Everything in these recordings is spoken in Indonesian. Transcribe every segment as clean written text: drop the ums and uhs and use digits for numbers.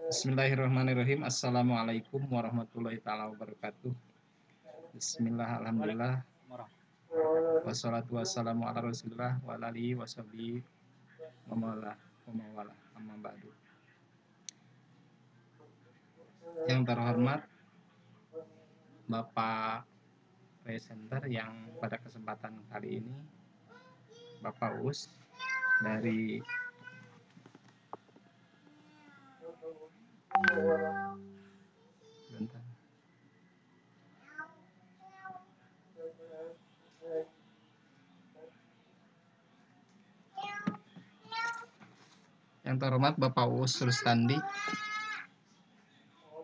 Bismillahirrahmanirrahim. Assalamualaikum warahmatullahi taala wabarakatuh. Bismillah, alhamdulillah. Wassalatu wassalamu ala rasulillah wa alihi washabihi wa mawala amma ba'du. Yang terhormat Bapak presenter yang pada kesempatan kali ini Bapak Us dari bentar. Yang terhormat Bapak Us Rustandi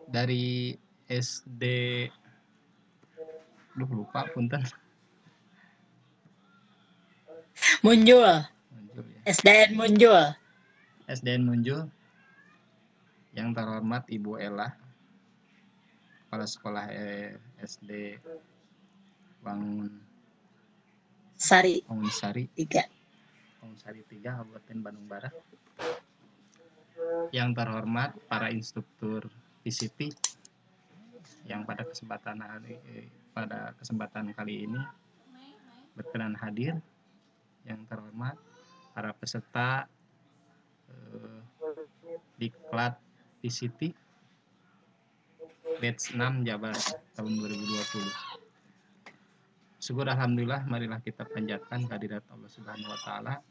dari SD lupa punten. Munjul, Ya. SDN Munjul. SDN Munjul. Yang terhormat Ibu Ella, Kepala Sekolah SD Wangun Sari 3. Wangun Sari 3, Kabupaten Bandung Barat. Yang terhormat para instruktur PCP yang pada kesempatan kali ini berkenan hadir. Yang terhormat para peserta Diklat PCT batch 6 Jabar tahun 2020. Syukur alhamdulillah, marilah kita panjatkan kehadirat Allah Subhanahu wa taala.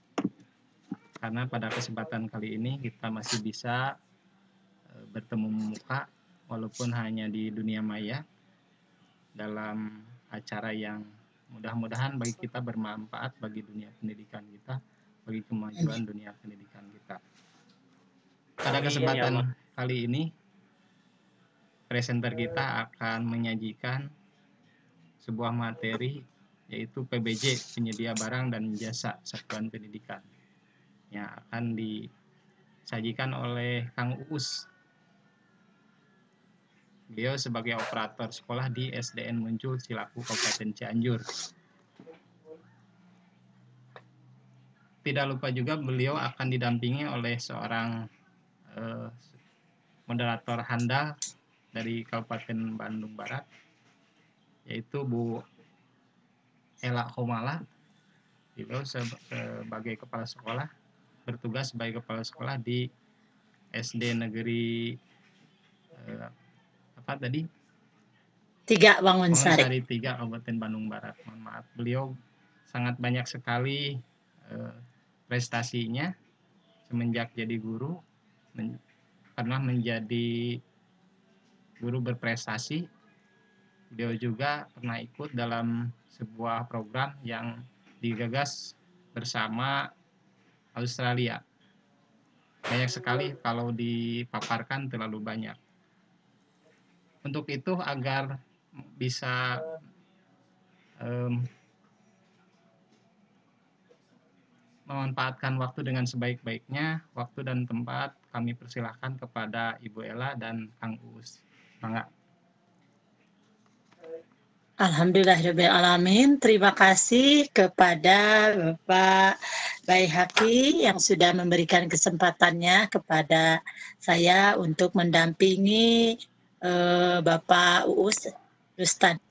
Karena pada kesempatan kali ini kita masih bisa bertemu muka walaupun hanya di dunia maya dalam acara yang mudah-mudahan bagi kita bermanfaat bagi dunia pendidikan kita, bagi kemajuan dunia pendidikan kita. Pada kesempatan kali ini presenter kita akan menyajikan sebuah materi yaitu PBJ, penyedia barang dan jasa satuan pendidikan, yang akan disajikan oleh Kang Uus. Beliau sebagai operator sekolah di SDN Munjul, Cilaku, Kabupaten Cianjur. Tidak lupa juga beliau akan didampingi oleh seorang moderator handal dari Kabupaten Bandung Barat, yaitu Bu Ella Komala. Beliau sebagai kepala sekolah, bertugas sebagai kepala sekolah di SD Negeri 3 Wangun Sari 3, Kabupaten Bandung Barat. Mohon maaf, beliau sangat banyak sekali prestasinya semenjak jadi guru, pernah menjadi guru berprestasi. Beliau juga pernah ikut dalam sebuah program yang digagas bersama Australia. Banyak sekali, kalau dipaparkan terlalu banyak. Untuk itu, agar bisa memanfaatkan waktu dengan sebaik-baiknya, waktu dan tempat kami persilahkan kepada Ibu Ella dan Kang Uus. Mangga. Alhamdulillahirrahmanirrahim. Terima kasih kepada Bapak Baihaqi yang sudah memberikan kesempatannya kepada saya untuk mendampingi Bapak Uus Rustandi.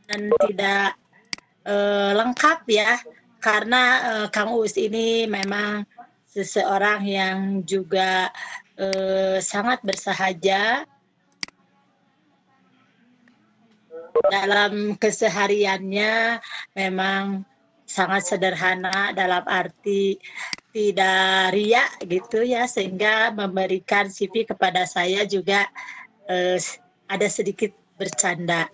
dan tidak lengkap ya, karena Kang Uus ini memang seseorang yang juga sangat bersahaja dalam kesehariannya, memang sangat sederhana dalam arti tidak riak gitu ya, sehingga memberikan CV kepada saya juga ada sedikit bercanda.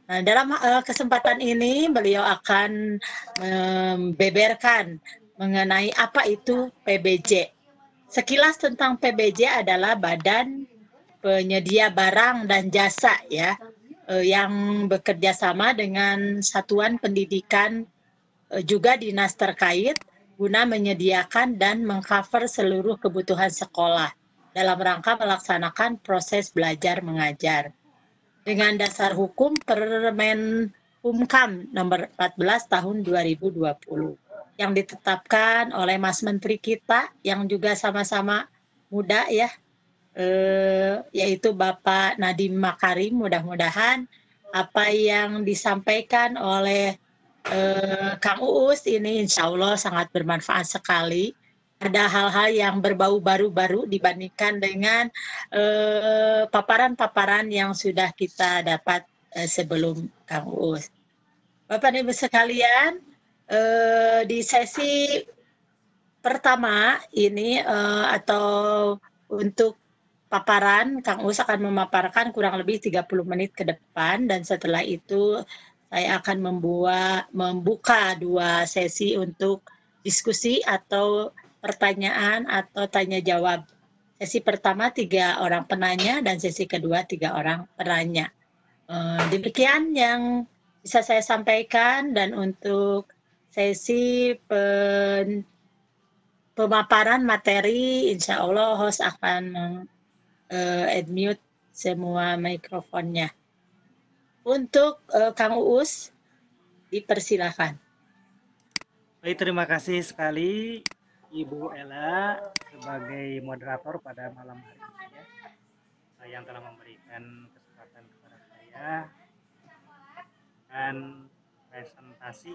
Nah, dalam kesempatan ini beliau akan membeberkan mengenai apa itu PBJ. Sekilas tentang PBJ adalah Badan Penyedia Barang dan Jasa ya, yang bekerja sama dengan satuan pendidikan juga dinas terkait guna menyediakan dan mengcover seluruh kebutuhan sekolah dalam rangka melaksanakan proses belajar mengajar. Dengan dasar hukum Permen Humkam nomor 14 tahun 2020 yang ditetapkan oleh Mas Menteri kita yang juga sama-sama muda ya, yaitu Bapak Nadiem Makarim. Mudah-mudahan apa yang disampaikan oleh Kang Uus ini insya Allah sangat bermanfaat sekali. Ada hal-hal yang berbau baru-baru dibandingkan dengan paparan-paparan yang sudah kita dapat sebelum Kang Uus. Bapak Ibu sekalian, di sesi pertama ini atau untuk paparan, Kang Uus akan memaparkan kurang lebih 30 menit ke depan, dan setelah itu saya akan membuka 2 sesi untuk diskusi atau pertanyaan atau tanya jawab. Sesi pertama 3 orang penanya dan sesi kedua 3 orang penanya. Demikian yang bisa saya sampaikan, dan untuk sesi pemaparan materi insya Allah host akan mute semua mikrofonnya. Untuk Kang Uus, dipersilakan. Baik, terima kasih sekali Ibu Ella sebagai moderator pada malam hari ini ya, yang telah memberikan kesempatan kepada saya dan presentasi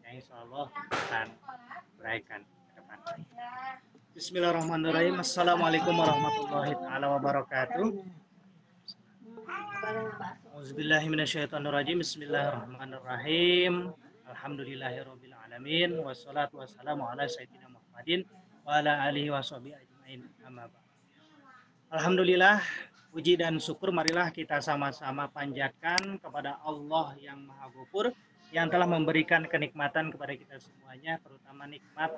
yang insya Allah akan berikan ke depan. Bismillahirrahmanirrahim. Assalamualaikum warahmatullahi wabarakatuh. Auzubillahiminasyaitonirrajim. Bismillahirrahmanirrahim. Alhamdulillahirabbil alamin wassalatu wassalamu ala sayyidina Muhammadin wa ala alihi washabihi ajmain. Amma ba'd. Alhamdulillah, puji dan syukur marilah kita sama-sama panjatkan kepada Allah yang Maha Ghafur yang telah memberikan kenikmatan kepada kita semuanya, terutama nikmat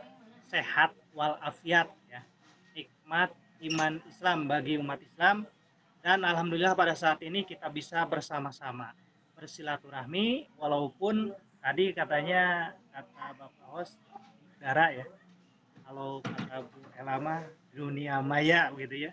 sehat wal afiat ya. Nikmat iman Islam bagi umat Islam. Dan alhamdulillah pada saat ini kita bisa bersama-sama bersilaturahmi, walaupun tadi katanya kata Bapak host negara ya, kalau kata Bu Elama dunia maya gitu ya.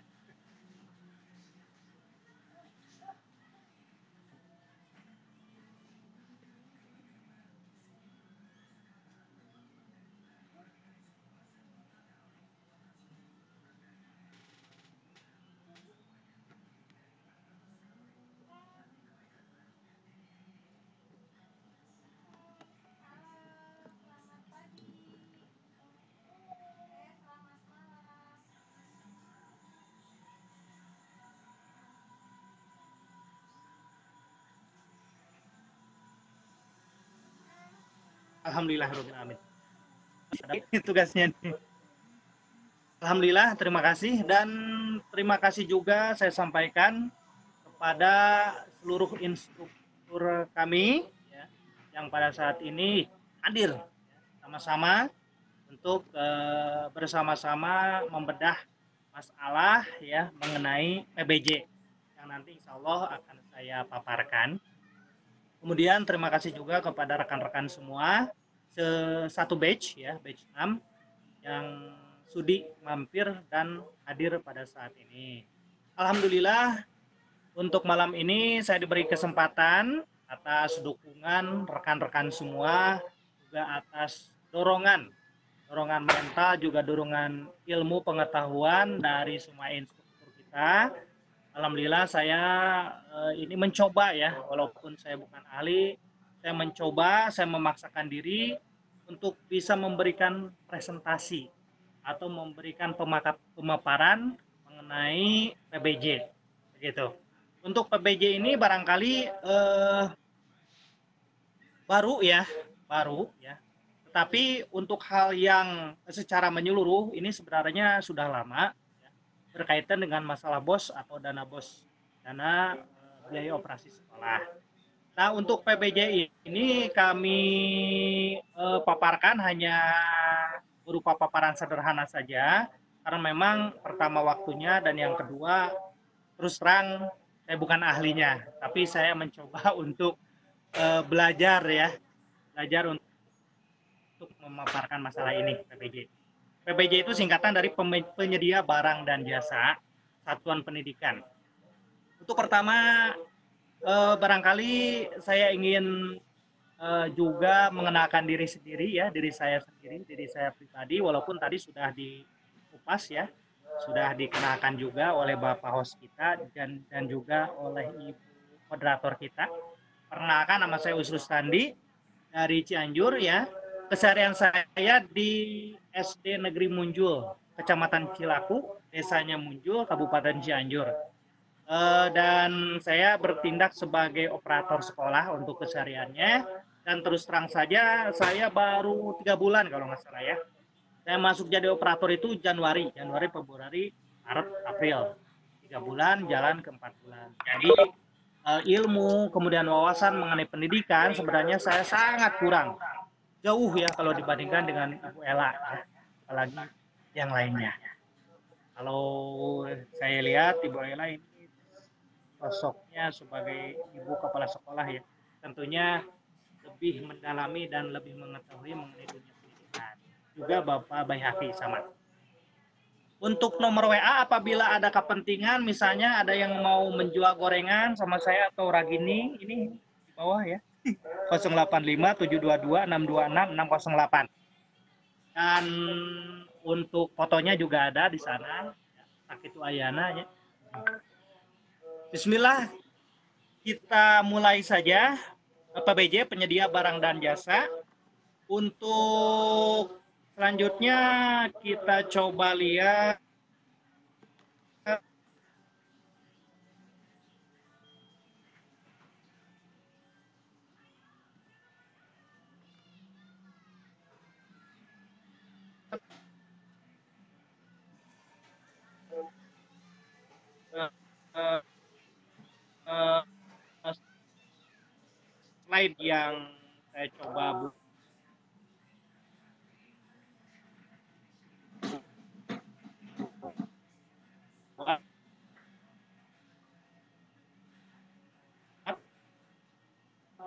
Alhamdulillahirobbilalamin. Tugasnya nih. Alhamdulillah, terima kasih, dan terima kasih juga saya sampaikan kepada seluruh instruktur kami ya, yang pada saat ini hadir sama-sama untuk bersama-sama membedah masalah ya mengenai PBJ yang nanti insya Allah akan saya paparkan. Kemudian terima kasih juga kepada rekan-rekan semua satu batch ya, batch 6 yang sudi mampir dan hadir pada saat ini. Alhamdulillah, untuk malam ini saya diberi kesempatan atas dukungan rekan-rekan semua, juga atas dorongan mental, juga dorongan ilmu pengetahuan dari semua instruktur kita. Alhamdulillah saya ini mencoba ya, walaupun saya bukan ahli, saya memaksakan diri untuk bisa memberikan presentasi atau memberikan pemaparan mengenai PBJ begitu. Untuk PBJ ini barangkali baru ya. Tetapi untuk hal yang secara menyeluruh ini sebenarnya sudah lama ya, berkaitan dengan masalah BOS atau dana BOS, dana biaya operasi sekolah. Nah, untuk PBJ ini kami paparkan hanya berupa paparan sederhana saja, karena memang pertama waktunya dan yang kedua terus terang saya bukan ahlinya, tapi saya mencoba untuk belajar untuk memaparkan masalah ini PBJ. PBJ itu singkatan dari penyedia barang dan jasa satuan pendidikan. Untuk pertama barangkali saya ingin juga mengenalkan diri saya sendiri, diri saya pribadi, walaupun tadi sudah dikupas ya, sudah dikenalkan juga oleh Bapak host kita dan juga oleh Ibu moderator kita. Perkenalkan, nama saya Usrus Tandi dari Cianjur ya. Keseharian saya di SD Negeri Munjul, Kecamatan Cilaku, Desanya Munjul, Kabupaten Cianjur. Dan saya bertindak sebagai operator sekolah untuk kesehariannya. Dan terus terang saja, saya baru 3 bulan kalau nggak salah ya. Saya masuk jadi operator itu Januari, Februari, Maret, April. 3 bulan, jalan ke 4 bulan. Jadi ilmu, kemudian wawasan mengenai pendidikan sebenarnya saya sangat kurang. Jauh ya kalau dibandingkan dengan Ibu Ella, ya. Apalagi yang lainnya. Kalau saya lihat Ibu Ella ini sosoknya sebagai ibu kepala sekolah ya, tentunya lebih mendalami dan lebih mengetahui mengenai dunia pendidikan. Juga Bapak Bayhaki sama. Untuk nomor WA apabila ada kepentingan, misalnya ada yang mau menjual gorengan sama saya atau Ragini, ini di bawah ya. 085-722-626-608. Dan untuk fotonya juga ada di sana. Sakitu Ayana ya. Bismillah, kita mulai saja. PBJ, penyedia barang dan jasa. Untuk selanjutnya kita coba lihat slide yang saya coba buat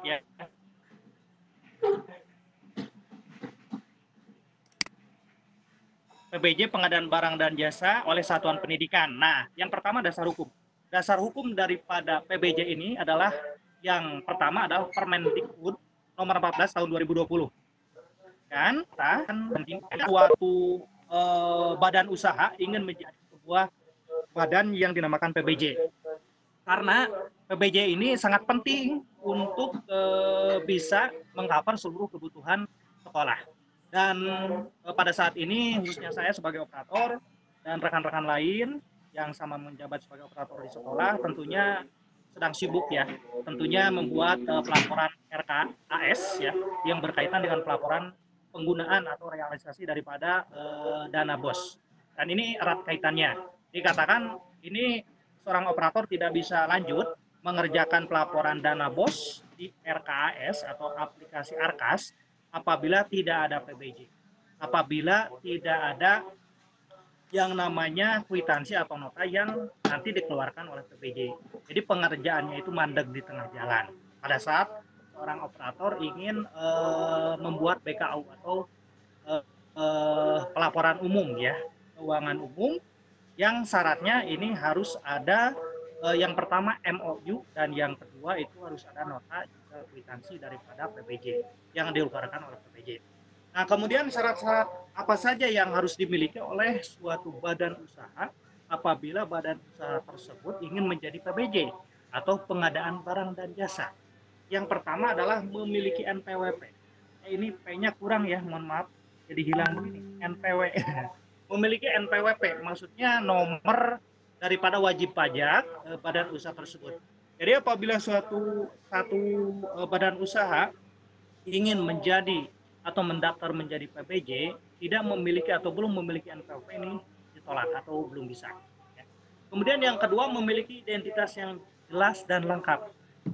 ya. PBJ, pengadaan barang dan jasa oleh satuan pendidikan. Nah, yang pertama dasar hukum. Dasar hukum daripada PBJ ini adalah yang pertama adalah Permendikbud nomor 14 tahun 2020. Kan suatu badan usaha ingin menjadi sebuah badan yang dinamakan PBJ. Karena PBJ ini sangat penting untuk bisa mengcover seluruh kebutuhan sekolah. Dan pada saat ini khususnya saya sebagai operator dan rekan-rekan lain yang sama menjabat sebagai operator di sekolah tentunya sedang sibuk ya, tentunya membuat pelaporan RKAS ya yang berkaitan dengan pelaporan penggunaan atau realisasi daripada dana BOS. Dan ini erat kaitannya. Dikatakan ini seorang operator tidak bisa lanjut mengerjakan pelaporan dana BOS di RKAS atau aplikasi ARKAS apabila tidak ada PBJ, apabila tidak ada yang namanya kwitansi atau nota yang nanti dikeluarkan oleh PBJ. Jadi pengerjaannya itu mandek di tengah jalan. Pada saat seorang operator ingin membuat BKU atau pelaporan umum ya, keuangan umum, yang syaratnya ini harus ada yang pertama MOU dan yang kedua itu harus ada nota juga kwitansi daripada PBJ yang dikeluarkan oleh PBJ. Nah, kemudian syarat-syarat apa saja yang harus dimiliki oleh suatu badan usaha apabila badan usaha tersebut ingin menjadi PBJ atau pengadaan barang dan jasa. Yang pertama adalah memiliki NPWP. Ini P-nya kurang ya, mohon maaf. Jadi hilang begini. NPW. Memiliki NPWP, maksudnya nomor daripada wajib pajak badan usaha tersebut. Jadi apabila satu badan usaha ingin menjadi atau mendaftar menjadi PBJ, tidak memiliki atau belum memiliki NPWP, ini ditolak atau belum bisa. Kemudian yang kedua, memiliki identitas yang jelas dan lengkap.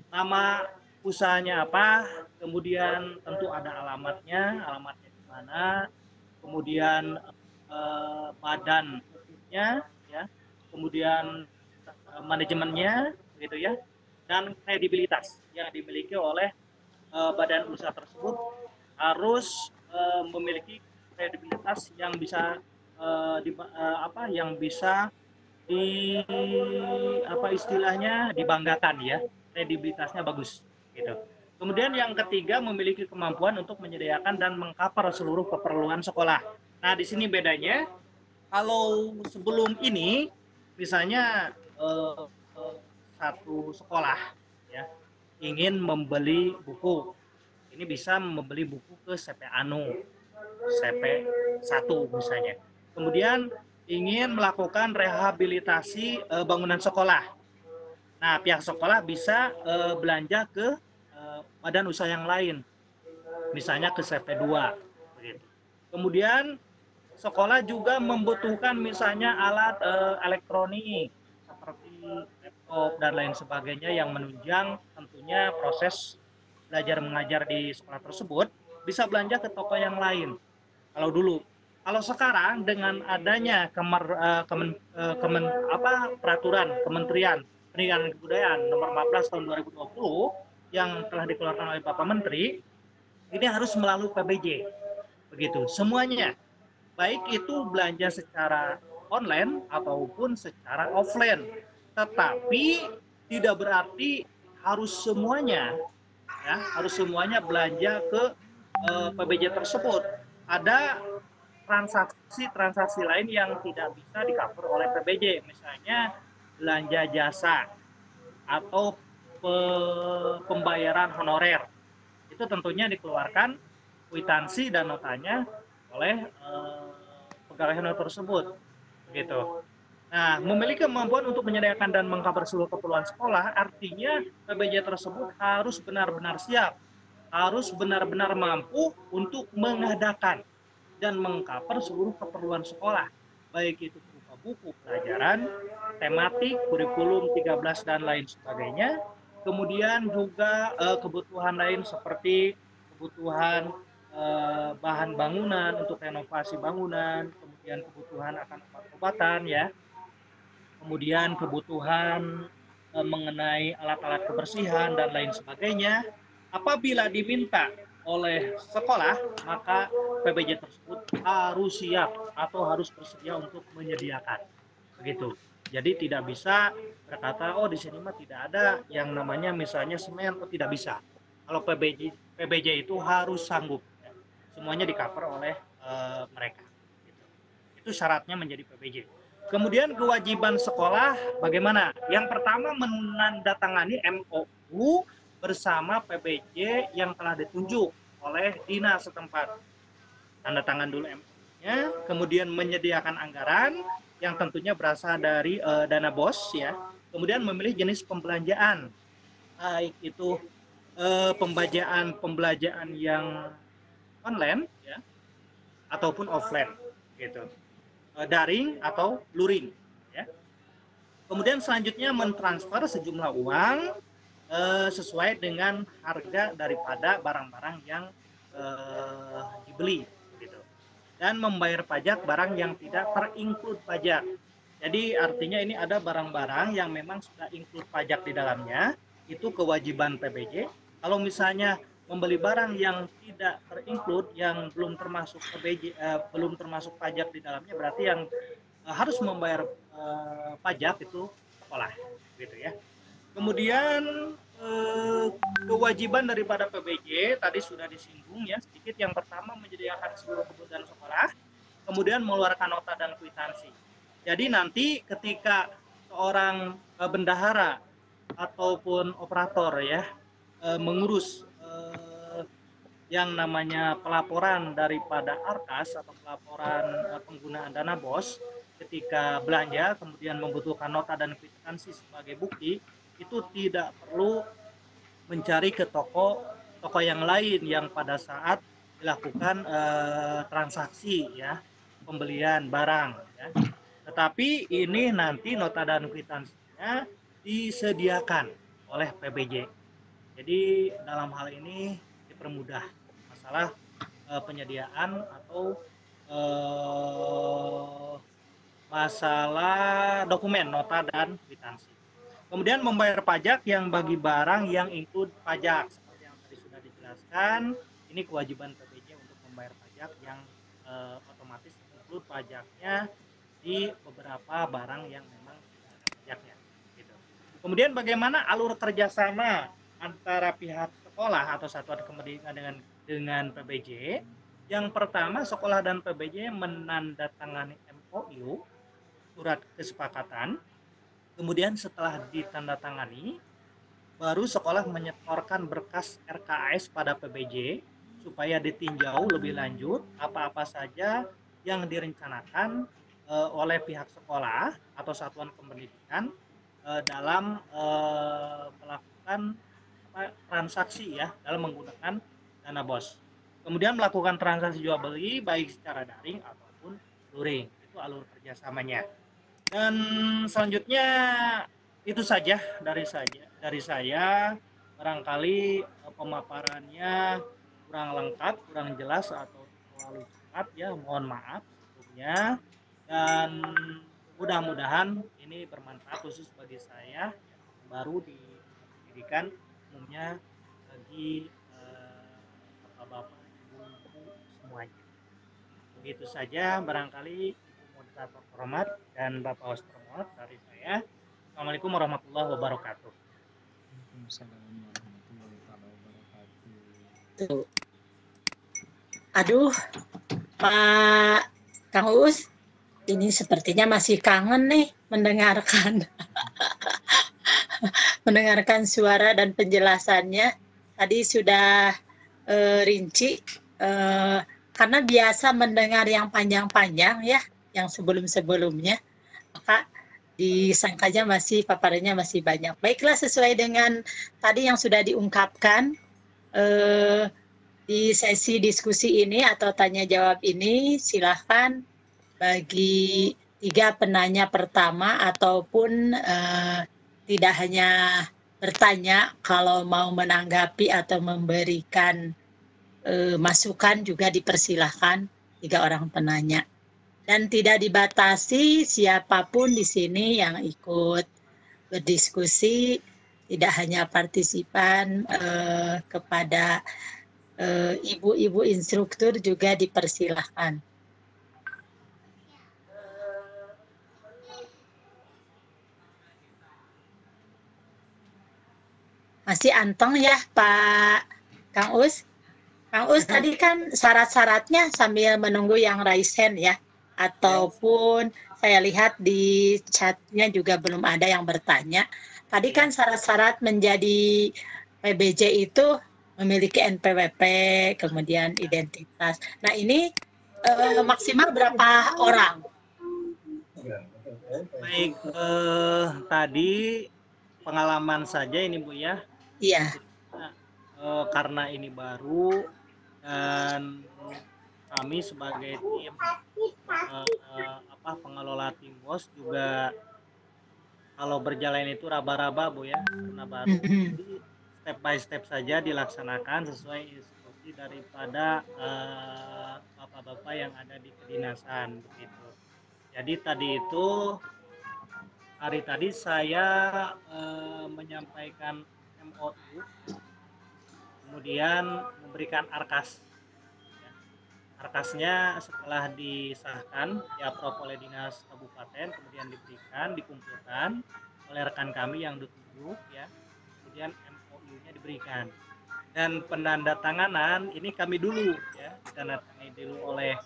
Nama usahanya apa, kemudian tentu ada alamatnya di mana, kemudian badan hukumnya, ya, kemudian manajemennya, gitu ya, dan kredibilitas yang dimiliki oleh badan usaha tersebut harus memiliki kredibilitas yang bisa yang bisa di apa istilahnya dibanggakan ya, kredibilitasnya bagus gitu. Kemudian yang ketiga, memiliki kemampuan untuk menyediakan dan mengcover seluruh keperluan sekolah. Nah, di sini bedanya, kalau sebelum ini misalnya satu sekolah ya ingin membeli buku, ini bisa membeli buku ke CP Anu, CP 1 misalnya. Kemudian ingin melakukan rehabilitasi bangunan sekolah. Nah, pihak sekolah bisa belanja ke badan usaha yang lain, misalnya ke CP2. Begitu. Kemudian sekolah juga membutuhkan misalnya alat elektronik seperti laptop dan lain sebagainya yang menunjang tentunya proses belajar mengajar di sekolah tersebut, bisa belanja ke toko yang lain. Kalau dulu, kalau sekarang dengan adanya peraturan Kementerian Pendidikan dan Kebudayaan nomor 14 tahun 2020 yang telah dikeluarkan oleh Bapak Menteri, ini harus melalui PBJ. Begitu, semuanya. Baik itu belanja secara online ataupun secara offline. Tetapi tidak berarti harus semuanya belanja ke PBJ tersebut. Ada transaksi lain yang tidak bisa di-cover oleh PBJ, misalnya belanja jasa atau pembayaran honorer. Itu tentunya dikeluarkan kwitansi dan notanya oleh pegawai honorer tersebut. Begitu. Nah, memiliki kemampuan untuk menyediakan dan mengcover seluruh keperluan sekolah, artinya PBJ tersebut harus benar-benar siap, harus benar-benar mampu untuk mengadakan dan mengcover seluruh keperluan sekolah, baik itu berupa buku pelajaran, tematik, kurikulum 13 dan lain sebagainya. Kemudian juga kebutuhan lain seperti kebutuhan bahan bangunan untuk renovasi bangunan, kemudian kebutuhan akan obat-obatan ya, kemudian kebutuhan mengenai alat-alat kebersihan dan lain sebagainya. Apabila diminta oleh sekolah, maka PBJ tersebut harus siap atau harus bersedia untuk menyediakan. Begitu. Jadi tidak bisa berkata, oh di sini mah tidak ada yang namanya misalnya semen, atau tidak bisa. Kalau PBJ itu harus sanggup. Ya. Semuanya di-cover oleh mereka. Gitu. Itu syaratnya menjadi PBJ. Kemudian kewajiban sekolah bagaimana? Yang pertama, menandatangani MOU bersama PBJ yang telah ditunjuk oleh dinas setempat. Tanda tangan dulu MOU-nya, kemudian menyediakan anggaran yang tentunya berasal dari dana BOS ya. Kemudian memilih jenis pembelanjaan, baik itu pembelajaran yang online ya ataupun offline gitu. Daring atau luring ya. Kemudian selanjutnya mentransfer sejumlah uang sesuai dengan harga daripada barang-barang yang dibeli gitu. Dan membayar pajak barang yang tidak terinclude pajak. Jadi artinya ini ada barang-barang yang memang sudah include pajak di dalamnya, itu kewajiban PBJ. Kalau misalnya membeli barang yang tidak terinclude, yang belum termasuk PBJ, belum termasuk pajak di dalamnya, berarti yang harus membayar pajak itu sekolah, gitu ya. Kemudian kewajiban daripada PBJ tadi sudah disinggung ya sedikit. Yang pertama, menyediakan seluruh kebutuhan sekolah, kemudian mengeluarkan nota dan kwitansi. Jadi nanti ketika seorang bendahara ataupun operator ya mengurus yang namanya pelaporan daripada Arkas atau pelaporan penggunaan dana BOS ketika belanja kemudian membutuhkan nota dan kwitansi sebagai bukti, itu tidak perlu mencari ke toko yang lain yang pada saat dilakukan transaksi ya pembelian barang ya. Tetapi ini nanti nota dan kwitansinya disediakan oleh PBJ. Jadi dalam hal ini dipermudah masalah penyediaan atau masalah dokumen nota dan kwitansi. Kemudian membayar pajak yang bagi barang yang include pajak seperti yang tadi sudah dijelaskan, ini kewajiban PBJ untuk membayar pajak yang otomatis include pajaknya di beberapa barang yang memang tidak ada pajaknya. Gitu. Kemudian bagaimana alur kerjasama antara pihak sekolah atau satuan pendidikan dengan PBJ? Yang pertama, sekolah dan PBJ menandatangani MOU, surat kesepakatan. Kemudian setelah ditandatangani, baru sekolah menyetorkan berkas RKAS pada PBJ supaya ditinjau lebih lanjut apa-apa saja yang direncanakan oleh pihak sekolah atau satuan pendidikan dalam melakukan transaksi ya, dalam menggunakan dana BOS. Kemudian melakukan transaksi jual beli baik secara daring ataupun luring. Itu alur kerjasamanya. Dan selanjutnya itu saja dari saya. Barangkali pemaparannya kurang lengkap, kurang jelas atau terlalu cepat ya, mohon maaf sebelumnya. Dan mudah-mudahan ini bermanfaat khusus bagi saya yang baru di pendidikan, umumnya bagi bapak-bapak, ibu-ibu semuanya. Begitu saja barangkali moderator terhormat dan Bapak host terhormat dari saya. Assalamualaikum warahmatullahi wabarakatuh. Waalaikumsalam warahmatullahi wabarakatuh. Tuh. Aduh, Pak Kang Uus, ini sepertinya masih kangen nih mendengarkan mendengarkan suara dan penjelasannya. Tadi sudah rinci, karena biasa mendengar yang panjang-panjang ya, yang sebelum-sebelumnya, maka disangkanya paparannya masih banyak. Baiklah, sesuai dengan tadi yang sudah diungkapkan di sesi diskusi ini atau tanya jawab ini, silahkan bagi 3 penanya pertama ataupun tidak hanya bertanya, kalau mau menanggapi atau memberikan masukan juga dipersilahkan 3 orang penanya. Dan tidak dibatasi siapapun di sini yang ikut berdiskusi, tidak hanya partisipan, kepada ibu-ibu instruktur juga dipersilahkan. Masih anteng ya Pak Kang Us? Kang Us tadi kan syarat-syaratnya sambil menunggu yang raise hand ya, ataupun saya lihat di chatnya juga belum ada yang bertanya. Tadi kan syarat-syarat menjadi PBJ itu memiliki NPWP, kemudian identitas. Nah ini maksimal berapa orang? Baik, tadi pengalaman saja ini Bu ya. Iya. Karena ini baru dan kami sebagai tim pengelola tim BOS juga kalau berjalan itu raba-raba Bu ya, karena baru. Jadi step by step saja dilaksanakan sesuai instruksi daripada bapak-bapak yang ada di kedinasan begitu. Jadi hari tadi saya menyampaikan MOU, kemudian memberikan Arkas. Arkasnya setelah disahkan, diaprov oleh dinas kabupaten, kemudian dikumpulkan oleh rekan kami yang ditunjuk, ya. Kemudian MOU-nya diberikan. Dan penandatanganan ini kami dulu, ya, ditandatangani dulu oleh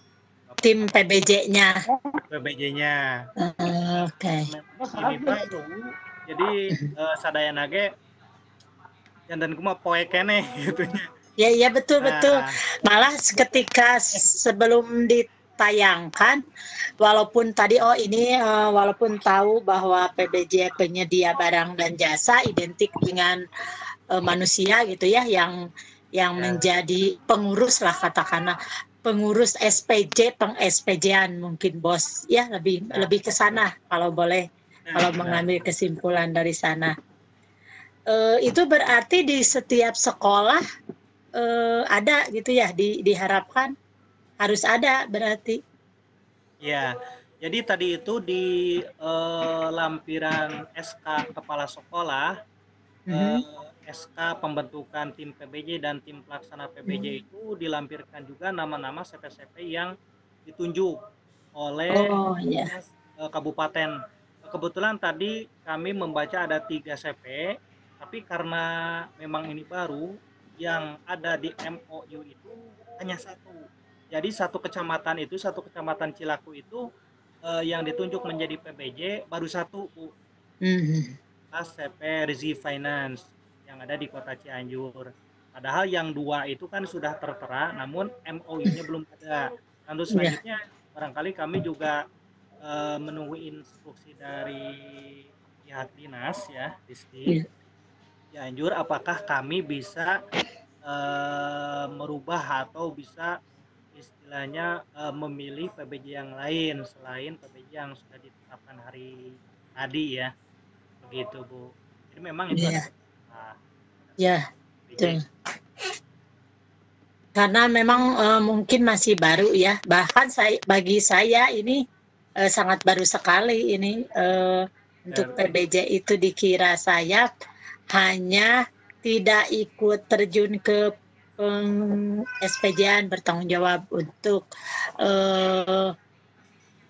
tim PBJ-nya. PBJ-nya. Oke. Ini baru, jadi sadaya nage jantan kumaha poe keneh gitu nya. Ya betul. Nah, Malah ketika sebelum ditayangkan, walaupun tadi ini walaupun tahu bahwa PBJ penyedia barang dan jasa identik dengan manusia gitu ya, yang ya, menjadi pengurus lah, katakanlah pengurus SPJ, peng-SPJ-an mungkin bos ya, lebih ke sana kalau boleh, kalau mengambil kesimpulan dari sana. Itu berarti di setiap sekolah ada gitu ya, diharapkan harus ada berarti. ya. Jadi tadi itu di lampiran SK kepala sekolah, SK pembentukan tim PBJ dan tim pelaksana PBJ itu dilampirkan juga nama-nama CP-CP yang ditunjuk oleh kabupaten. Kebetulan tadi kami membaca ada 3 CP, tapi karena memang ini baru, yang ada di MOU itu hanya 1. Jadi satu kecamatan Cilaku itu yang ditunjuk menjadi PBJ baru 1, Bu. CP Rizky Finance yang ada di Kota Cianjur. Padahal yang 2 itu kan sudah tertera, namun MOU-nya belum ada. Lalu selanjutnya barangkali kami juga menunggu instruksi dari pihak dinas ya, Rizky Cianjur, apakah kami bisa merubah atau bisa istilahnya memilih PBJ yang lain selain PBJ yang sudah ditetapkan hari tadi ya, begitu Bu. Jadi memang itu betul. Karena memang mungkin masih baru ya, bahkan bagi saya ini sangat baru sekali ini untuk PBJ itu. Dikira saya hanya tidak ikut terjun ke SPJ-an, bertanggung jawab untuk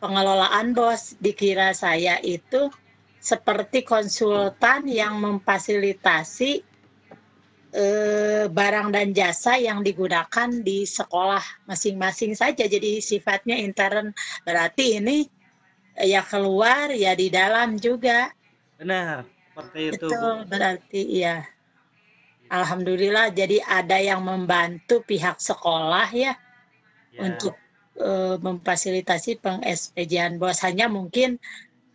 pengelolaan BOS. Dikira saya itu seperti konsultan yang memfasilitasi barang dan jasa yang digunakan di sekolah masing-masing saja, jadi sifatnya intern. Berarti ini ya keluar ya di dalam juga. Benar, seperti itu Bu. Berarti ya, alhamdulillah jadi ada yang membantu pihak sekolah ya untuk memfasilitasi peng-SPJ-an BOS. Hanya mungkin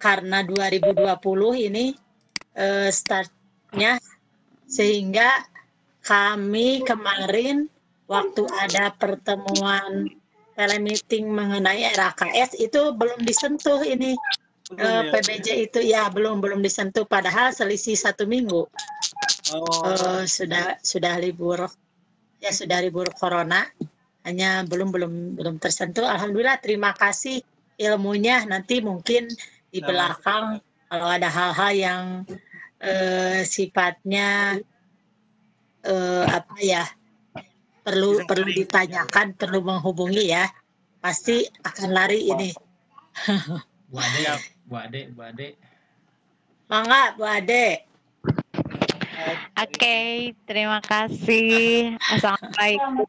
karena 2020 ini startnya, sehingga kami kemarin waktu ada pertemuan telemeeting mengenai RAKS itu belum disentuh ini PBJ itu ya, belum disentuh, padahal selisih 1 minggu. Sudah libur ya, sudah libur corona, hanya belum tersentuh. Alhamdulillah, terima kasih ilmunya. Nanti mungkin di belakang kalau ada hal-hal yang sifatnya perlu ditanyakan, perlu menghubungi ya, pasti akan lari ini. Bu Ade. Mangga Bu Ade. Oke, terima kasih. Assalamualaikum.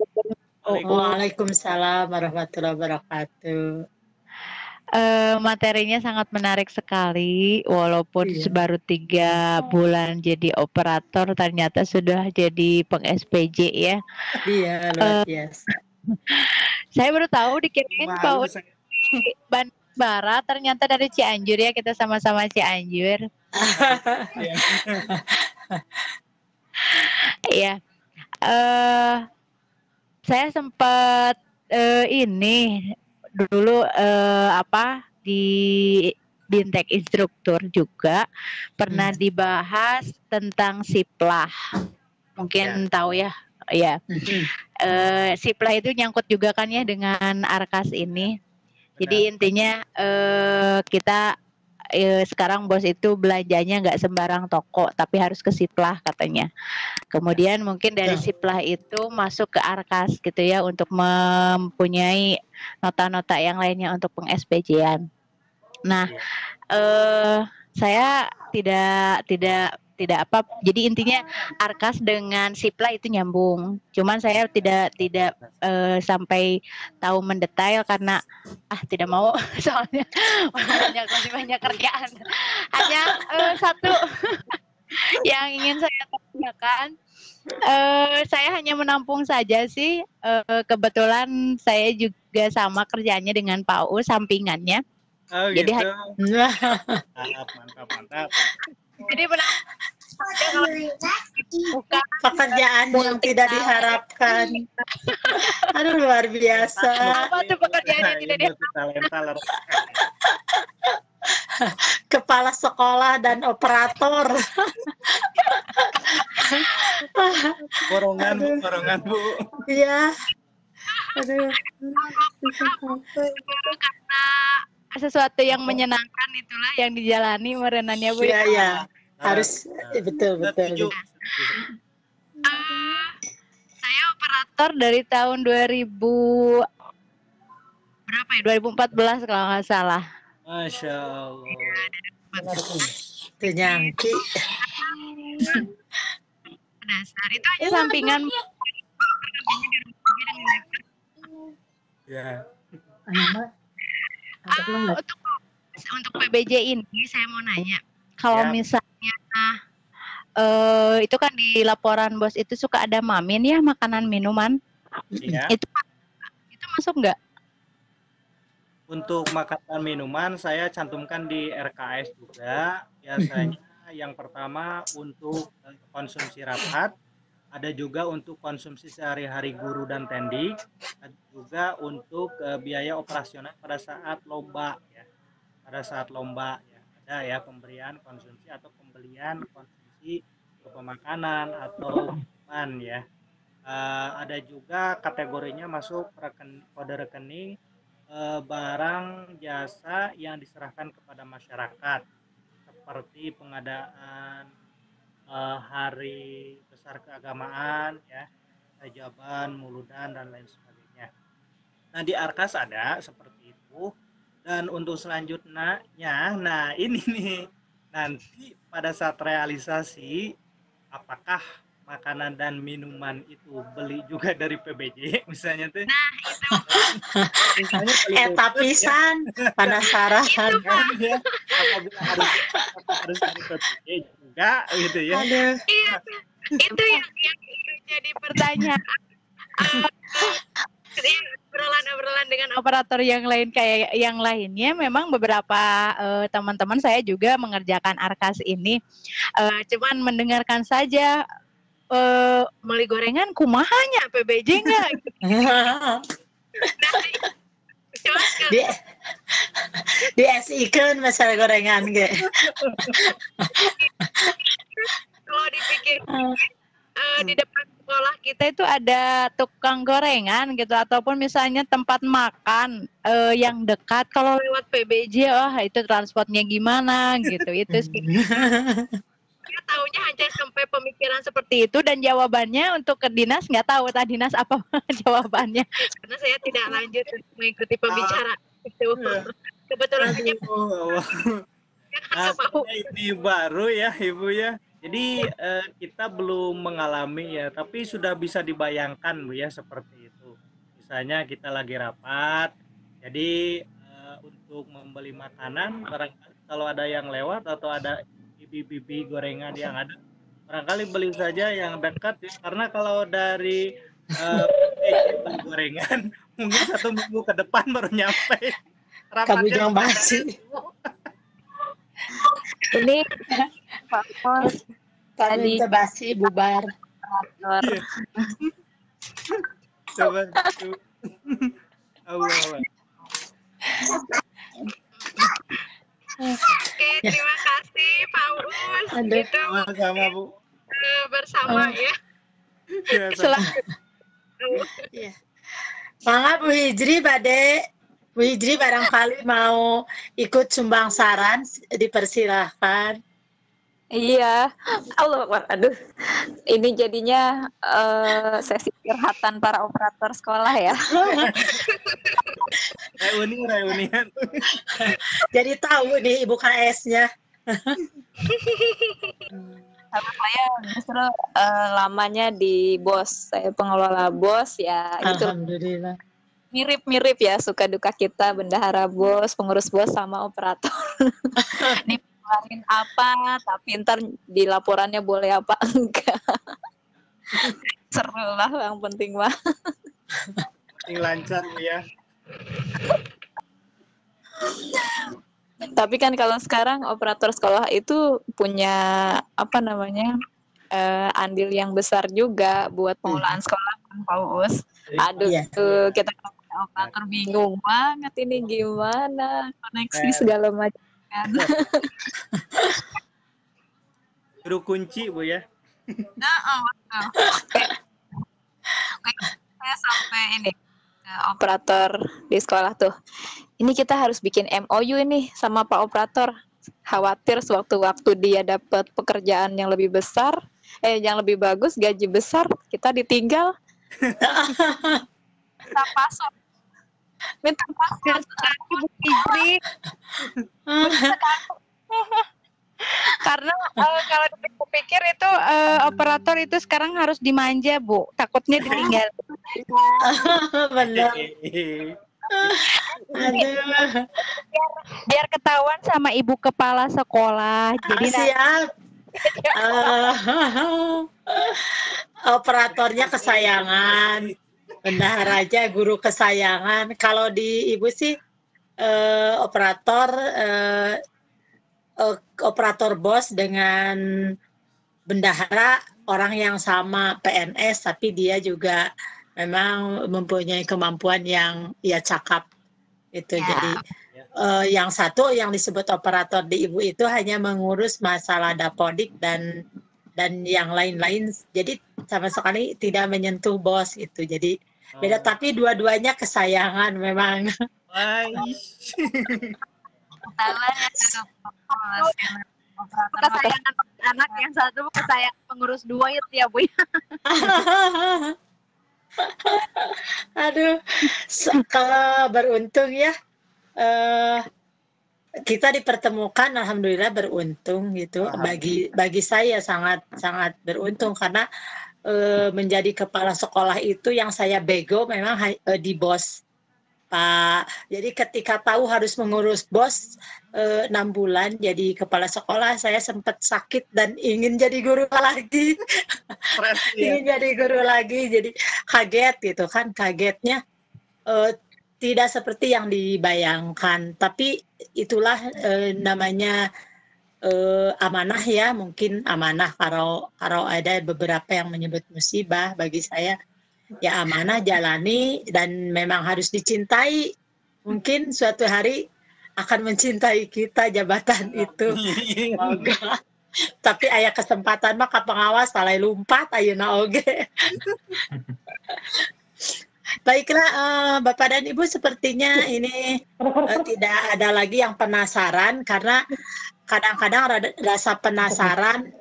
Waalaikumsalam warahmatullahi wabarakatuh. Materinya sangat menarik sekali, walaupun baru 3 bulan jadi operator, ternyata sudah jadi peng-SPJ ya. Iya, luar biasa. Saya baru tahu dikirain Pak Bandung Barat, ternyata dari Cianjur ya, kita sama-sama Cianjur. Iya. Saya sempat ini dulu di Bintek Instruktur juga pernah dibahas tentang Siplah, mungkin tahu ya. Siplah itu nyangkut juga kan ya dengan Arkas ini. Jadi intinya kita sekarang BOS itu belanjanya nggak sembarang toko, tapi harus ke Siplah katanya. Kemudian mungkin dari Siplah itu masuk ke Arkas gitu ya, untuk mempunyai nota-nota yang lainnya untuk peng-SPJ-an. Nah, saya tidak jadi intinya Arkas dengan Siplah itu nyambung. Cuman saya tidak sampai tahu mendetail karena tidak mau, soalnya masih banyak kerjaan. Hanya Yang ingin saya tanyakan, saya hanya menampung saja sih. Kebetulan saya juga sama kerjanya dengan PAU sampingannya. Oh Jadi gitu. Nah, Mantap, mantap. jadi menampung saja kalau buka pekerjaan yang tidak diharapkan. Aduh, luar biasa. apa tuh pekerjaan yang tidak Ini talenta luar biasa. Kepala sekolah dan operator. Borongan Bu. Iya. Aduh. karena sesuatu yang menyenangkan itulah yang dijalani merenannya Bu. Iya, iya. Nah, Harus betul, setuju. betul. Saya operator dari tahun 2000 berapa ya? 2014 kalau nggak salah. Masya Allah. Itu nyangki. Dasar itu hanya sampingan. Ya. Untuk PBJ ini saya mau nanya, kalau Ya. misalnya itu kan di laporan bos itu suka ada mamin ya, makanan minuman, Iya. itu masuk nggak? Untuk makanan minuman saya cantumkan di RKS juga. Biasanya yang pertama untuk konsumsi rapat, ada juga untuk konsumsi sehari-hari guru dan tendik, ada juga untuk biaya operasional pada saat lomba ya. Pada saat lomba ya, ada ya pemberian konsumsi atau pembelian konsumsi berupa makanan atau minuman ya. Ada juga kategorinya masuk kode rekening barang jasa yang diserahkan kepada masyarakat seperti pengadaan hari besar keagamaan ya, tajaban, muludan dan lain sebagainya. Nah di Arkas ada seperti itu. Dan untuk selanjutnya, nah ini nih nanti pada saat realisasi apakah makanan dan minuman itu beli juga dari PBJ misalnya tuh. Nah itu Misalnya beli Eta pisan, penasaran. ya, apabila harus dari PBJ juga gitu ya. Aduh. itu yang jadi pertanyaan. Obrolan dengan operator yang lain kayak yang lainnya, memang beberapa teman-teman saya juga mengerjakan Arkas ini, cuman mendengarkan saja, beli gorengan kumahanya PBJ nggak? di di SI kan masalah gorengan ge. Kalau dipikir di depan sekolah kita itu ada tukang gorengan gitu, ataupun misalnya tempat makan yang dekat, kalau lewat PBJ, oh itu transportnya gimana gitu. Itu sih saya tahunya hanya sampai pemikiran seperti itu, dan jawabannya untuk ke dinas nggak tahu dinas apa jawabannya, karena saya tidak lanjut untuk mengikuti pembicaraan itu. Kebetulan hanya ini baru ya Ibu ya. Jadi kita belum mengalami ya, tapi sudah bisa dibayangkan Bu ya seperti itu. Misalnya kita lagi rapat, jadi untuk membeli makanan, barangkali kalau ada yang lewat atau ada bibi-bibi gorengan yang ada, barangkali beli saja yang dekat ya. Karena kalau dari beli gorengan mungkin 1 minggu ke depan baru nyampe. Kamu jangan basi. Ini Pak Bos Kami basi bubar. Iya. Coba itu. Allah. Oke, terima kasih Pak Us. Aduh. Itu Sama-sama Bu. bersama ya. Ya, Iya. Mangga Bu Hijri bade. Bu Hijri barangkali mau ikut sumbang saran, dipersilahkan. Iya, Allah Akbar. Aduh, ini jadinya sesi curhatan para operator sekolah ya. reunian. Jadi tahu nih Ibu KS-nya. Kalau saya justru lamanya di BOS, saya pengelola BOS ya. Itu Alhamdulillah. mirip-mirip ya suka duka kita, bendahara BOS, pengurus BOS sama operator. Di ngeluarin apa, tapi ntar di laporannya boleh apa enggak. Seru lah, yang penting mah. Penting lancar Bu ya. Tapi kan kalau sekarang operator sekolah itu punya apa namanya andil yang besar juga buat pengelolaan sekolah kan Pak Uus. Aduh, Iya. kita operator bingung banget ini gimana koneksi segala macam. Kan. Guru kunci Bu ya. Nah, saya sampai ini operator di sekolah tuh. Ini kita harus bikin MOU ini sama Pak Operator. Khawatir sewaktu-waktu dia dapat pekerjaan yang lebih besar, yang lebih bagus, gaji besar, kita ditinggal. Minta password. Minta password. Ibu izin. Karena kalau dipikir itu operator itu sekarang harus dimanja, Bu. Takutnya ditinggal. Benar. Aduh. Biar ketahuan sama ibu kepala sekolah. Jadi Siap. Operatornya kesayangan, bendaharanya guru kesayangan. Kalau di ibu sih operator bos dengan bendahara orang yang sama PNS, tapi dia juga memang mempunyai kemampuan yang ya cakap itu. Jadi yang satu yang disebut operator di ibu itu hanya mengurus masalah dapodik dan yang lain-lain. Jadi sama sekali tidak menyentuh bos itu. Jadi beda, tapi dua-duanya kesayangan memang. kesayangan anak yang satu kesayangan pengurus duit ya Bu. Aduh, kalau beruntung ya, kita dipertemukan, alhamdulillah beruntung gitu. Bagi saya sangat beruntung karena menjadi kepala sekolah itu yang saya bego memang di bos Pak. Jadi ketika tahu harus mengurus bos 6 bulan jadi kepala sekolah, saya sempat sakit dan ingin jadi guru lagi. Ingin jadi guru lagi, jadi kaget gitu kan. Kagetnya tidak seperti yang dibayangkan, tapi itulah namanya amanah ya, mungkin amanah. Kalau ada beberapa yang menyebut musibah, bagi saya ya amanah, jalani, dan memang harus dicintai. Mungkin suatu hari akan mencintai kita jabatan itu. Semoga. Tapi aya kesempatan mah ka pengawas salai lumpat ayeuna oge. Baiklah, Bapak dan Ibu, sepertinya ini tidak ada lagi yang penasaran, karena kadang-kadang rasa penasaran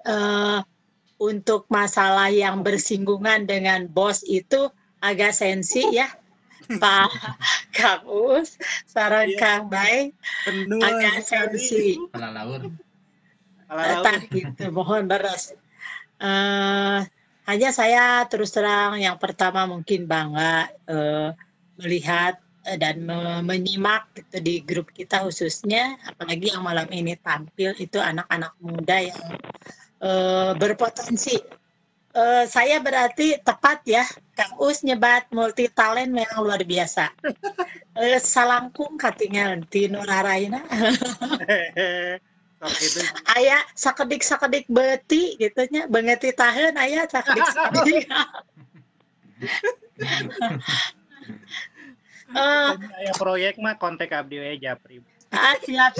untuk masalah yang bersinggungan dengan bos itu agak sensi ya, Pak Kang Us, saran Kang Bay, agak sensi. Tak gitu, mohon beres. Hanya saya terus terang yang pertama mungkin bangga melihat dan menyimak gitu di grup kita khususnya, apalagi yang malam ini tampil itu anak-anak muda yang berpotensi. Saya berarti tepat ya, Kang Us nyebat multi talent memang luar biasa. Salangkung katingal di Nuraraina. Aya sakedik beuti gitu nya, beungeti taheun aya sakedik. Aya proyek mah kontak abdi we Japri.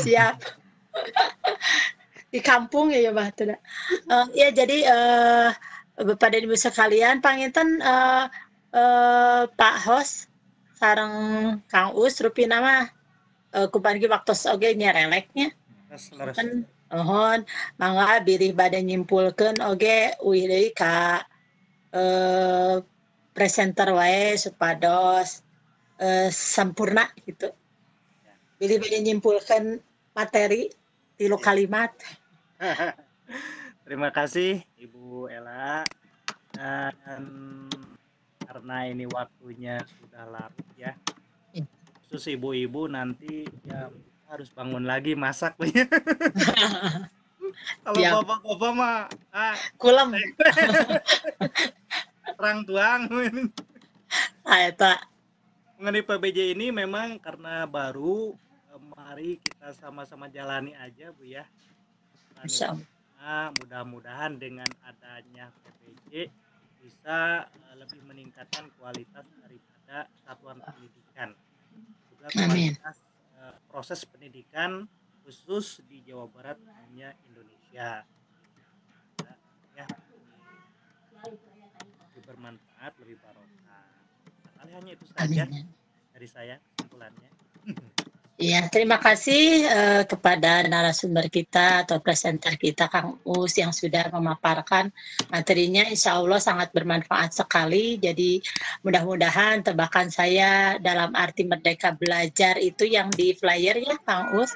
Siap. Di kampung ya Mbah. Ya jadi Bapak dan Ibu sekalian, panginten Pak Hos sareng Kang Us rupina mah kupangi waktos oge nyareleknya. Kan mohon mangga birih bade nyimpulkeun oge uih deui ka presenter wae supados sampurna gitu. Birih bade nyimpulkeun materi 3 kalimat. Terima kasih Ibu Ella, dan karena ini waktunya sudah larut ya, khusus ibu-ibu nanti ya harus bangun lagi masak. Kalau Ya, bapak-bapak mah kulam. terang tuang. Eta. Mengenai PBJ ini memang karena baru, mari kita sama-sama jalani aja Bu ya. Jalani Insya Allah. bersama, mudah-mudahan dengan adanya PBJ bisa lebih meningkatkan kualitas daripada satuan pendidikan, juga Amin. kualitas proses pendidikan khusus di Jawa Barat hanya Indonesia. Ya, lebih bermanfaat, lebih barokah. Barangkali hanya itu saja Amin. dari saya kesimpulannya. Iya, terima kasih kepada narasumber kita atau presenter kita Kang Us yang sudah memaparkan materinya. Insya Allah sangat bermanfaat sekali. Jadi mudah-mudahan tebakan saya dalam arti merdeka belajar itu yang di flyer ya Kang Us.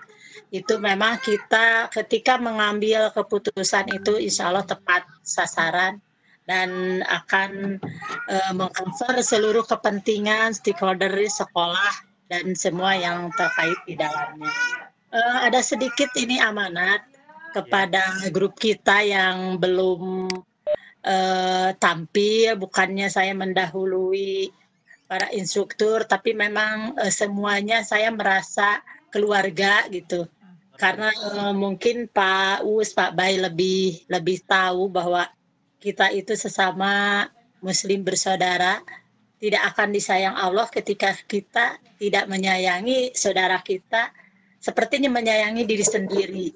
Itu memang kita ketika mengambil keputusan itu insya Allah tepat sasaran dan akan mengcover seluruh kepentingan stakeholder di sekolah dan semua yang terkait di dalamnya. Ada sedikit ini amanat kepada grup kita yang belum tampil, bukannya saya mendahului para instruktur, tapi memang semuanya saya merasa keluarga gitu. Karena mungkin Pak Us, Pak Bay lebih tahu bahwa kita itu sesama Muslim bersaudara, tidak akan disayang Allah ketika kita tidak menyayangi saudara kita sepertinya menyayangi diri sendiri.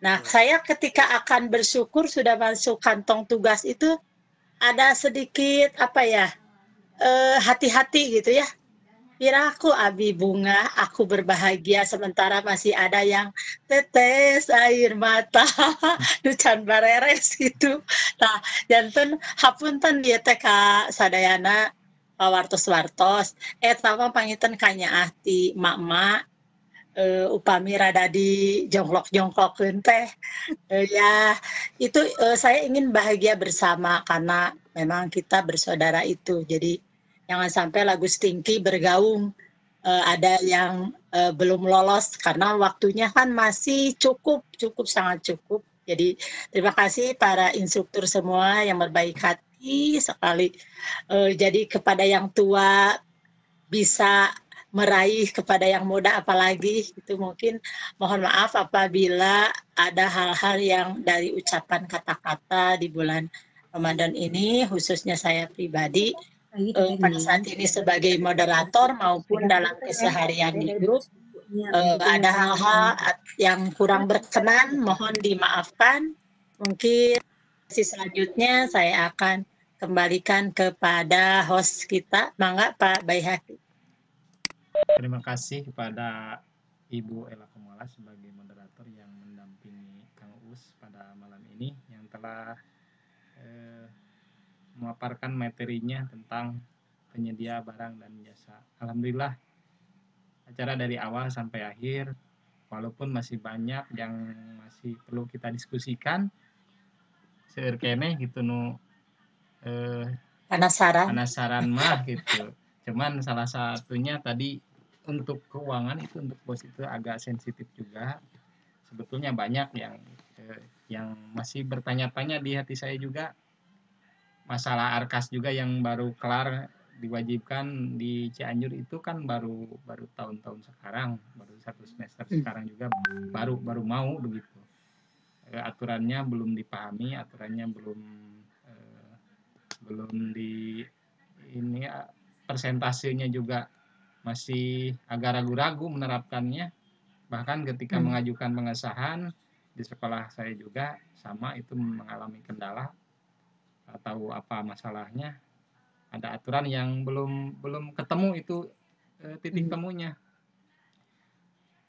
Nah, saya ketika akan bersyukur sudah masuk kantong tugas itu ada sedikit hati-hati gitu ya. Piraku abi bunga, aku berbahagia sementara masih ada yang tetes air mata, ducan bareres gitu. Nah, janten hapunten dia teh ka sadayana pawartos-wartos, sama panginten kanya ahti mak-mak, upami rada di jongklok-jongklokeun teh. Ya, itu saya ingin bahagia bersama karena memang kita bersaudara itu. Jadi jangan sampai lagu Stinky bergaung. Ada yang belum lolos karena waktunya kan masih cukup sangat cukup. Jadi terima kasih para instruktur semua yang berbaik hati sekali. Jadi kepada yang tua bisa meraih kepada yang muda apalagi itu mungkin mohon maaf apabila ada hal-hal yang dari ucapan kata-kata di bulan Ramadan ini khususnya saya pribadi pada saat ini sebagai moderator maupun dalam keseharian di grup ada hal-hal yang kurang berkenan mohon dimaafkan. Mungkin selanjutnya saya akan kembalikan kepada host kita. Mangga Pak Baihaqi. Terima kasih kepada Ibu Ella Kumala sebagai moderator yang mendampingi Kang Us pada malam ini yang telah memaparkan materinya tentang penyedia barang dan jasa. Alhamdulillah acara dari awal sampai akhir walaupun masih banyak yang masih perlu kita diskusikan seueur keneh gitu nu penasaran mah gitu. Cuman salah satunya tadi untuk keuangan itu untuk bos itu agak sensitif juga. Sebetulnya banyak yang masih bertanya-tanya di hati saya juga. Masalah Arkas juga yang baru kelar diwajibkan di Cianjur itu kan baru tahun-tahun sekarang, baru 1 semester sekarang juga baru mau begitu. Aturannya belum dipahami, aturannya belum di ini persentasenya juga masih agak ragu-ragu menerapkannya. Bahkan ketika mengajukan pengesahan di sekolah saya juga sama itu mengalami kendala atau apa masalahnya. Ada aturan yang belum ketemu itu titik temunya.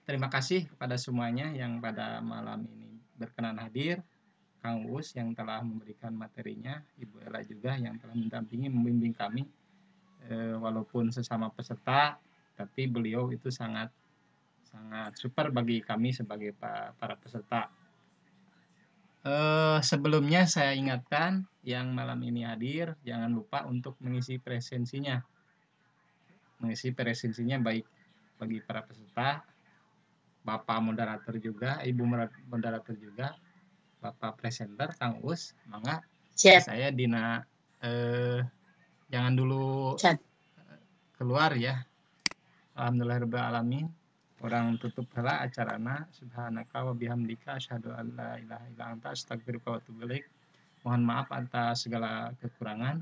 Terima kasih kepada semuanya yang pada malam ini berkenan hadir. Kang Us yang telah memberikan materinya, Ibu Ella juga yang telah mendampingi membimbing kami. Walaupun sesama peserta, tapi beliau itu sangat super bagi kami sebagai para peserta. Sebelumnya saya ingatkan yang malam ini hadir, jangan lupa untuk mengisi presensinya baik bagi para peserta Bapak moderator juga, Ibu moderator juga, Bapak presenter Kang Us, mangga Siap. saya Dina jangan dulu Siap. keluar ya. Alhamdulillahirabbil alamin. Orang tutup heula acarana. Subhanaka wa bihamdika asyhadu an la ilaha illa anta astaghfiruka wa atubu ilaik. Mohon maaf atas segala kekurangan.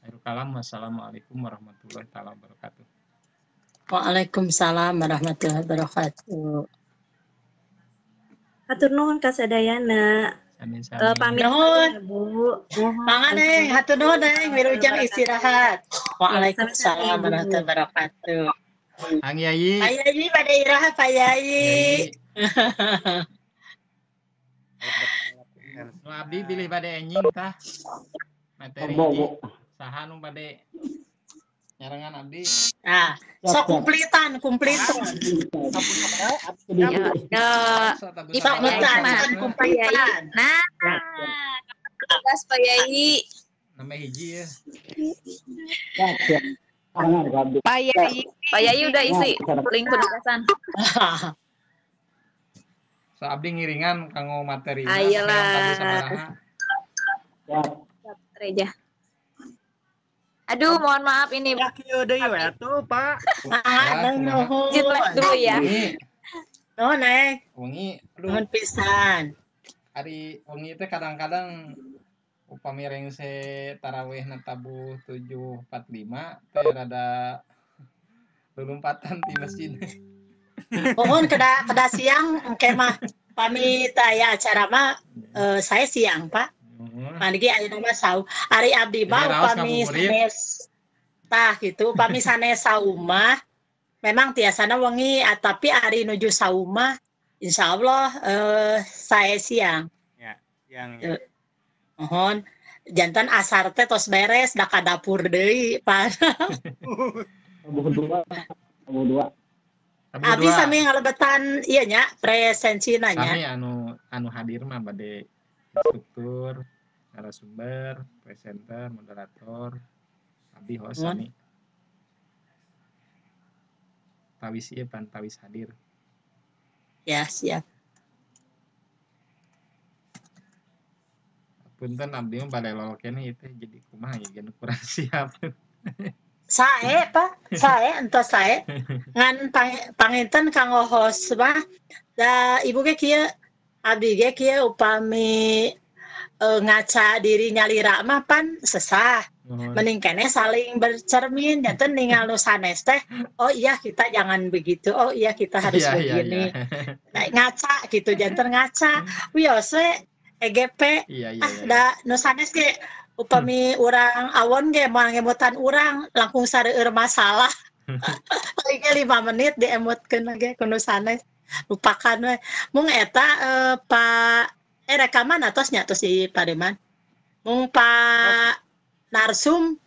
Akhirul kalam, wassalamualaikum warahmatullahi taala wabarakatuh. Waalaikumsalam warahmatullahi wabarakatuh. Hatur nuhun kasadayana. Sami-sami. Pamit Nuhun. ya, Bu. Mangga Neng, hatur nuhun Neng, wilujeng istirahat. Waalaikumsalam Sama-sama, Ibu. warahmatullahi wabarakatuh. Kang Yayi. Pak Yayi pada iraha Pak Yayi. Nu abdi pilih bade enjing tah. Materi hiji. Saha nu bade nyarengan abdi? Nah, sok kumplitan. Ya, Sok tabu Sok saha. mutan, kumplitan. Nah, tugas Pak Yai. Nama hiji ya. Pak Yai. Pak Yai udah isi link penugasan. So abdi ngiringan kanggo materi. Ayolah. Reja. Aduh, mohon maaf ini Ya kieu deui we atuh, Pak. Nuhun. izin live dulu ya. Nuhun Neng, Wengi, nuhun aduh, pisan. hari wengi teh kadang-kadang upami rengse tarawih na tabuh 7.45 teh rada lulumpatan di masjid. Nuhun kada siang engke mah pamit aya acara mah saya siang Pak. Paniki ayeuna mah saum. Ari abdi mah Jadi raos upami ngabuburit. sanes tah gitu, upami sanes saumah memang tiasana wengi tapi ari nuju saumah insyaallah saya siang. Yang Mohon jantan asar teh tos beres da ka dapur deui Pak. Abdi sami ngalebetan ieu nya presensina nya. Kami anu hadir mah bade instruktur, narasumber, presenter, moderator, abdi host sami. Tawis ieu pan tawis hadir. Ya, siap. Punten abdi mah balelol keneh teh jadi kumaha ya geus kurang siap. Sae Pak, sae entos sae. Ngan panginten kanggo host mah da ibu ge kieu abdi ge kieu upami ngaca diri nyalira mah pan sesah. Mending kene saling bercermin janten ningali nu sanes teh. Oh iya kita jangan begitu. Oh iya kita harus begini. Nah, ngaca gitu janten ngaca. Wios we EGP. Iya. Da nu sanes ge upami urang awon ge moal ngemutan urang langkung sareueur masalah. Paling 5 menit diemutkeun ge ku nu sanes. Lupakan we. Mung eta Pak rekaman atos nya tos si Pademan. Mung Pak Narsum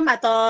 atau